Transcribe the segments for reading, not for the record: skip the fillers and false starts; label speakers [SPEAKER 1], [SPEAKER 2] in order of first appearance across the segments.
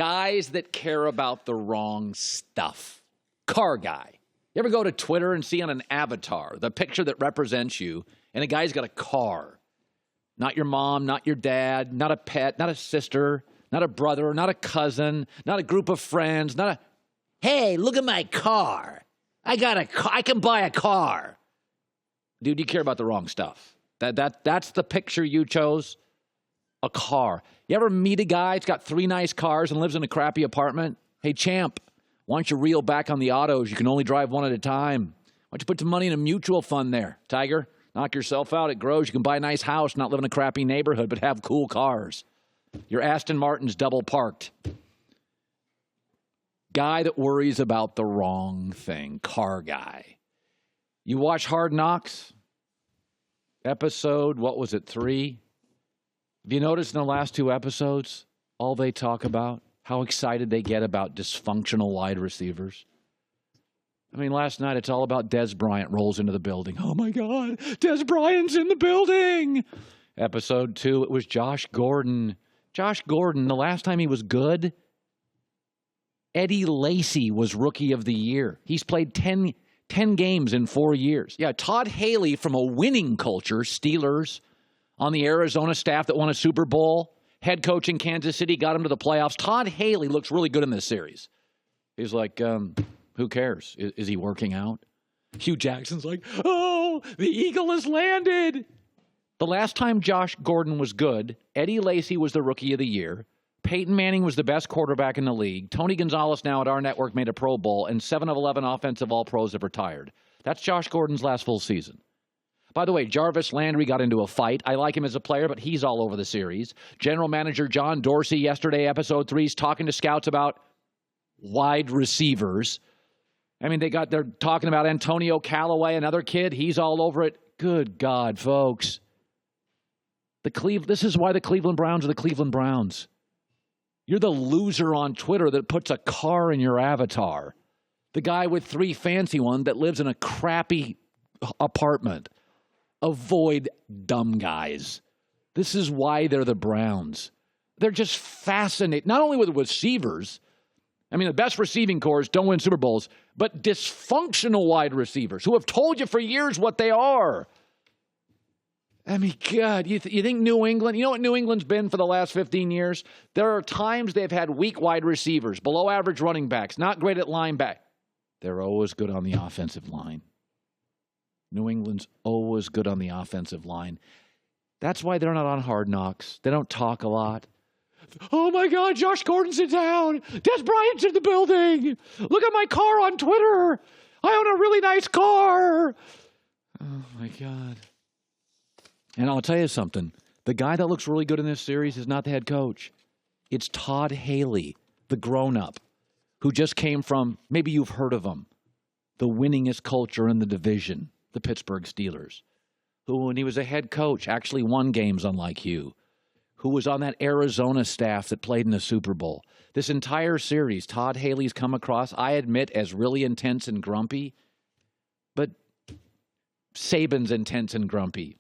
[SPEAKER 1] Guys that care about the wrong stuff. Car guy. You ever go to Twitter and see on an avatar the picture that represents you, and a guy's got a car? Not your mom, not your dad, not a pet, not a sister, not a brother, not a cousin, not a group of friends, not a, hey, look at my car. I got a car. I can buy a car. Dude, you care about the wrong stuff. That's the picture you chose. A car. You ever meet a guy that's got 3 nice cars and lives in a crappy apartment? Hey, champ, why don't you reel back on the autos? You can only drive one at a time. Why don't you put some money in a mutual fund there, Tiger? Knock yourself out. It grows. You can buy a nice house, not live in a crappy neighborhood, but have cool cars. Your Aston Martin's double parked. Guy that worries about the wrong thing. Car guy. You watch Hard Knocks? Episode, what was it, 3? Have you noticed in the last 2 episodes, all they talk about, how excited they get about dysfunctional wide receivers? I mean, last night it's all about Dez Bryant rolls into the building. Oh, my God, Dez Bryant's in the building. Episode 2, it was Josh Gordon. Josh Gordon, the last time he was good, Eddie Lacy was Rookie of the Year. He's played 10 games in 4 years. Yeah, Todd Haley from a winning culture, Steelers, on the Arizona staff that won a Super Bowl, head coach in Kansas City, got him to the playoffs. Todd Haley looks really good in this series. He's like, who cares? Is he working out? Hugh Jackson's like, oh, the eagle has landed. The last time Josh Gordon was good, Eddie Lacy was the Rookie of the Year. Peyton Manning was the best quarterback in the league. Tony Gonzalez, now at our network, made a Pro Bowl, and 7 of 11 offensive All-Pros have retired. That's Josh Gordon's last full season. By the way, Jarvis Landry got into a fight. I like him as a player, but he's all over the series. General Manager John Dorsey yesterday, episode 3, is talking to scouts about wide receivers. I mean, they're talking about Antonio Callaway, another kid. He's all over it. Good God, folks. This is why the Cleveland Browns are the Cleveland Browns. You're the loser on Twitter that puts a car in your avatar. The guy with 3 fancy ones that lives in a crappy apartment. Avoid dumb guys. This is why they're the Browns. They're just fascinating, not only with receivers. I mean, the best receiving corps don't win Super Bowls, but dysfunctional wide receivers who have told you for years what they are. I mean, God, you think New England, you know what New England's been for the last 15 years? There are times they've had weak wide receivers, below average running backs, not great at linebacker. They're always good on the offensive line. New England's always good on the offensive line. That's why they're not on Hard Knocks. They don't talk a lot. Oh, my God, Josh Gordon's in town. Dez Bryant's in the building. Look at my car on Twitter. I own a really nice car. Oh, my God. And I'll tell you something. The guy that looks really good in this series is not the head coach. It's Todd Haley, the grown-up, who just came from, maybe you've heard of him, the winningest culture in the division, the Pittsburgh Steelers, who, when he was a head coach, actually won games unlike you, who was on that Arizona staff that played in the Super Bowl. This entire series, Todd Haley's come across, I admit, as really intense and grumpy, but Saban's intense and grumpy.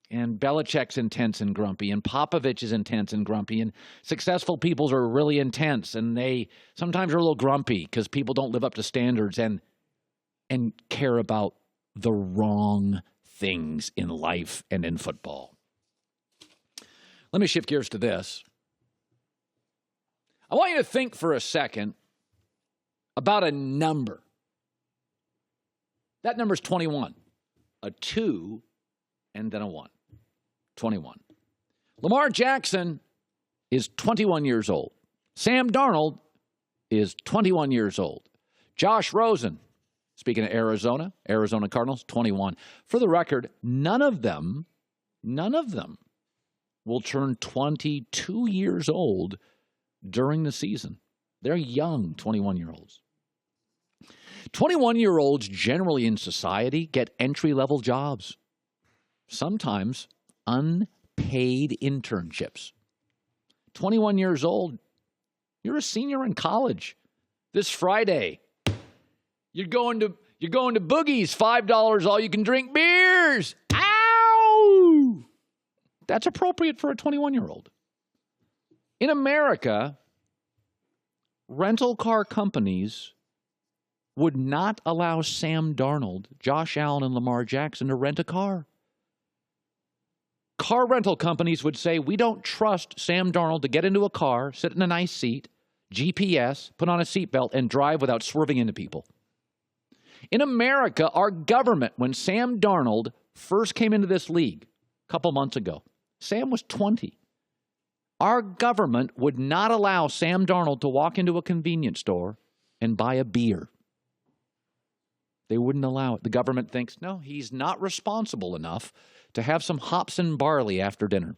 [SPEAKER 1] And Belichick's intense and grumpy, and Popovich is intense and grumpy, and successful people are really intense, and they sometimes are a little grumpy because people don't live up to standards and care about the wrong things in life and in football. Let me shift gears to this. I want you to think for a second about a number. That number is 21. A 2 and then a 1. 21. Lamar Jackson is 21 years old. Sam Darnold is 21 years old. Josh Rosen, speaking of Arizona Cardinals, 21. For the record, none of them will turn 22 years old during the season. They're young 21-year-olds. 21-year-olds generally in society get entry-level jobs. Sometimes unpaid internships. 21 years old, you're a senior in college. This Friday, you're going to Boogie's, $5 all you can drink beers. Ow! That's appropriate for a 21-year-old. In America, rental car companies would not allow Sam Darnold, Josh Allen, and Lamar Jackson to rent a car. Car rental companies would say, we don't trust Sam Darnold to get into a car, sit in a nice seat, GPS, put on a seatbelt, and drive without swerving into people. In America, our government, when Sam Darnold first came into this league a couple months ago, Sam was 20. Our government would not allow Sam Darnold to walk into a convenience store and buy a beer. They wouldn't allow it. The government thinks, no, he's not responsible enough to have some hops and barley after dinner.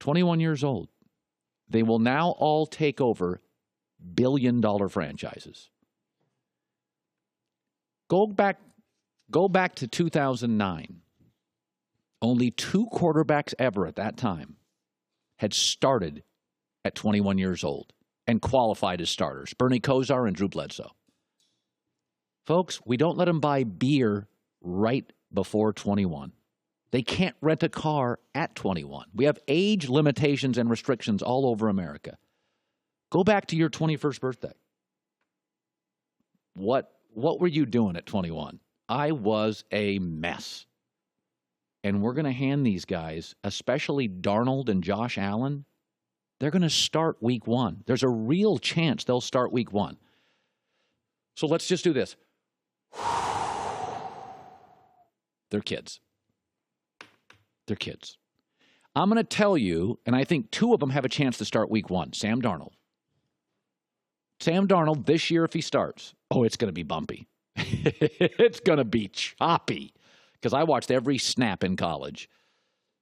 [SPEAKER 1] 21 years old. They will now all take over billion-dollar franchises. Go back to 2009. Only 2 quarterbacks ever at that time had started at 21 years old and qualified as starters, Bernie Kosar and Drew Bledsoe. Folks, we don't let them buy beer right before 21. They can't rent a car at 21. We have age limitations and restrictions all over America. Go back to your 21st birthday. What were you doing at 21? I was a mess. And we're going to hand these guys, especially Darnold and Josh Allen, they're going to start week 1. There's a real chance they'll start week 1. So let's just do this. They're kids. They're kids. I'm going to tell you, and I think 2 of them have a chance to start week 1. Sam Darnold. Sam Darnold, this year if he starts, it's going to be bumpy. It's going to be choppy. Because I watched every snap in college.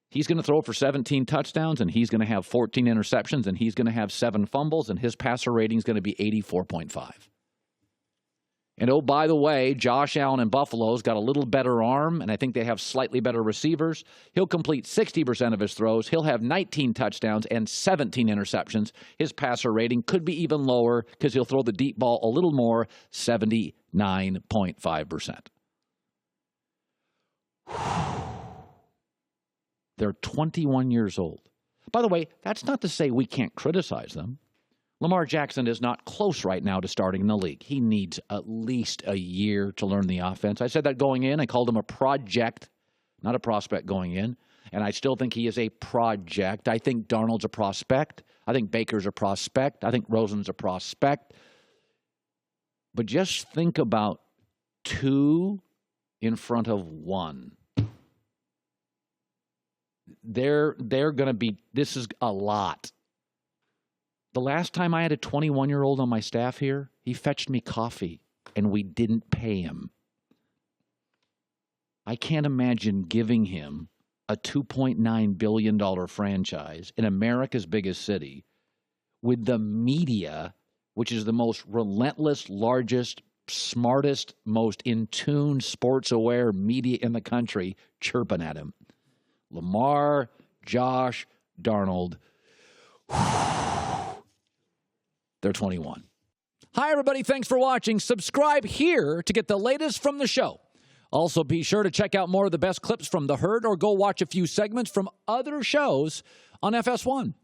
[SPEAKER 1] He's going to throw for 17 touchdowns, and he's going to have 14 interceptions, and he's going to have 7 fumbles, and his passer rating is going to be 84.5. And by the way, Josh Allen in Buffalo's got a little better arm, and I think they have slightly better receivers. He'll complete 60% of his throws. He'll have 19 touchdowns and 17 interceptions. His passer rating could be even lower because he'll throw the deep ball a little more, 79.5%. They're 21 years old. By the way, that's not to say we can't criticize them. Lamar Jackson is not close right now to starting in the league. He needs at least a year to learn the offense. I said that going in. I called him a project, not a prospect going in. And I still think he is a project. I think Darnold's a prospect. I think Baker's a prospect. I think Rosen's a prospect. But just think about 2 in front of 1. They're going to be, this is a lot. The last time I had a 21-year-old on my staff here, he fetched me coffee, and we didn't pay him. I can't imagine giving him a $2.9 billion franchise in America's biggest city with the media, which is the most relentless, largest, smartest, most in-tune, sports-aware media in the country, chirping at him. Lamar, Josh, Darnold. They're 21. Hi, everybody. Thanks for watching. Subscribe here to get the latest from the show. Also, be sure to check out more of the best clips from The Herd or go watch a few segments from other shows on FS1.